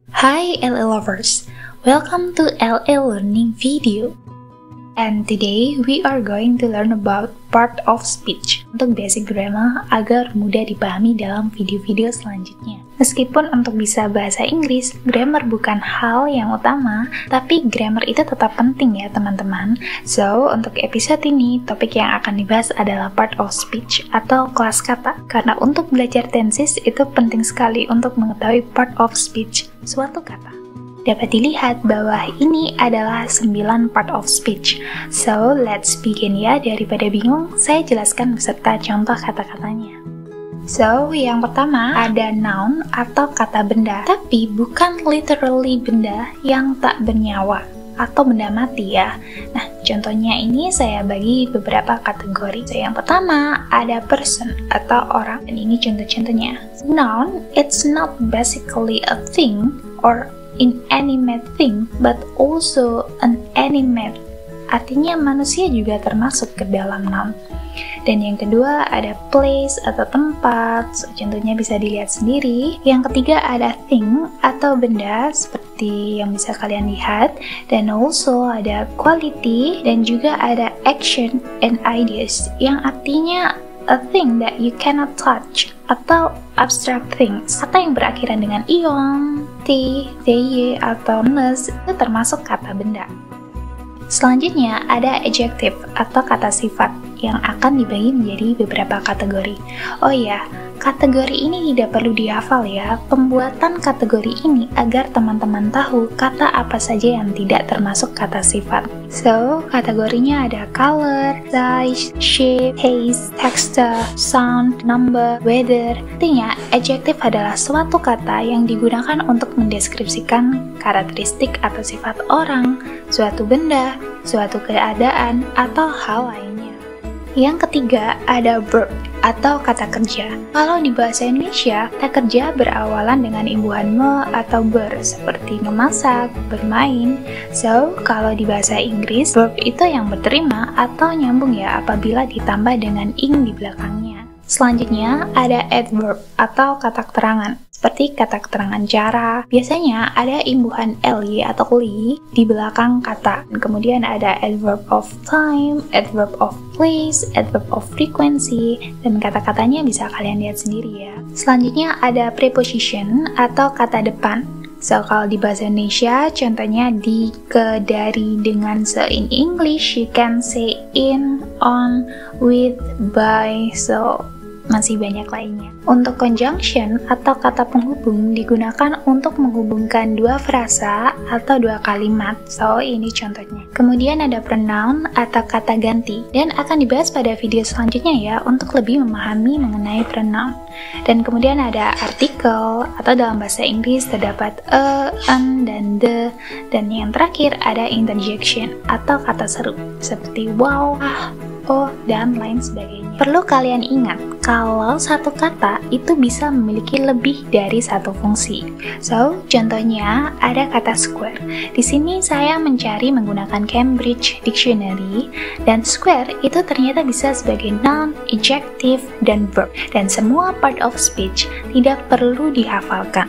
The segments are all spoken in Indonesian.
Hi LA lovers, welcome to LA learning video. And today we are going to learn about part of speech untuk basic grammar agar mudah dipahami dalam video-video selanjutnya. Meskipun untuk bisa bahasa Inggris, grammar bukan hal yang utama, tapi grammar itu tetap penting ya teman-teman. So, untuk episode ini, topik yang akan dibahas adalah part of speech atau kelas kata. Karena untuk belajar tenses itu penting sekali untuk mengetahui part of speech, suatu kata. Dapat dilihat bahwa ini adalah 9 part of speech. So, let's begin ya. Daripada bingung, saya jelaskan beserta contoh kata-katanya. So, yang pertama ada noun atau kata benda, tapi bukan literally benda yang tak bernyawa atau benda mati ya. Nah, contohnya ini saya bagi beberapa kategori. So, yang pertama ada person atau orang, dan ini contoh-contohnya. Noun, it's not basically a thing or inanimate thing, but also an animate. Artinya manusia juga termasuk ke dalam noun. Dan yang kedua ada place atau tempat, so, contohnya bisa dilihat sendiri. Yang ketiga ada thing atau benda seperti yang bisa kalian lihat. Dan also ada quality dan juga ada action and ideas yang artinya a thing that you cannot touch atau abstract things, atau yang berakhiran dengan ion, t, ty, atau ness itu termasuk kata benda. Selanjutnya ada adjective atau kata sifat yang akan dibagi menjadi beberapa kategori. Oh ya, kategori ini tidak perlu dihafal ya. Pembuatan kategori ini agar teman-teman tahu kata apa saja yang tidak termasuk kata sifat. So, kategorinya ada color, size, shape, taste, texture, sound, number, weather. Artinya, adjective adalah suatu kata yang digunakan untuk mendeskripsikan karakteristik atau sifat orang, suatu benda, suatu keadaan, atau hal lainnya. Yang ketiga ada verb atau kata kerja. Kalau di bahasa Indonesia, kata kerja berawalan dengan imbuhan me atau ber, seperti memasak, bermain. So, kalau di bahasa Inggris, verb itu yang berterima atau nyambung ya apabila ditambah dengan ing di belakangnya. Selanjutnya ada adverb atau kata keterangan. Seperti kata keterangan cara, biasanya ada imbuhan ly atau li di belakang kata. Kemudian ada adverb of time, adverb of place, adverb of frequency, dan kata-katanya bisa kalian lihat sendiri ya. Selanjutnya ada preposition atau kata depan. So, kalau di bahasa Indonesia, contohnya di, ke, dari, dengan, se. In English, you can say in, on, with, by, so masih banyak lainnya. Untuk conjunction atau kata penghubung digunakan untuk menghubungkan dua frasa atau dua kalimat. So, ini contohnya. Kemudian ada pronoun atau kata ganti, dan akan dibahas pada video selanjutnya ya untuk lebih memahami mengenai pronoun. Dan kemudian ada artikel atau dalam bahasa Inggris terdapat a, an, dan the. Dan yang terakhir ada interjection atau kata seru seperti wow, ah, oh, dan lain sebagainya. Perlu kalian ingat kalau satu kata itu bisa memiliki lebih dari satu fungsi. So, contohnya ada kata square. Di sini saya mencari menggunakan Cambridge Dictionary, dan square itu ternyata bisa sebagai noun, adjective, dan verb. Dan semua part of speech tidak perlu dihafalkan.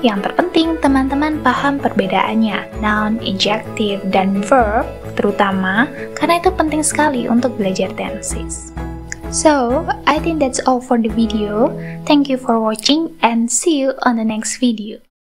Yang terpenting teman-teman paham perbedaannya, noun, adjective, dan verb, terutama karena itu penting sekali untuk belajar tenses. So, I think that's all for the video. Thank you for watching and see you on the next video.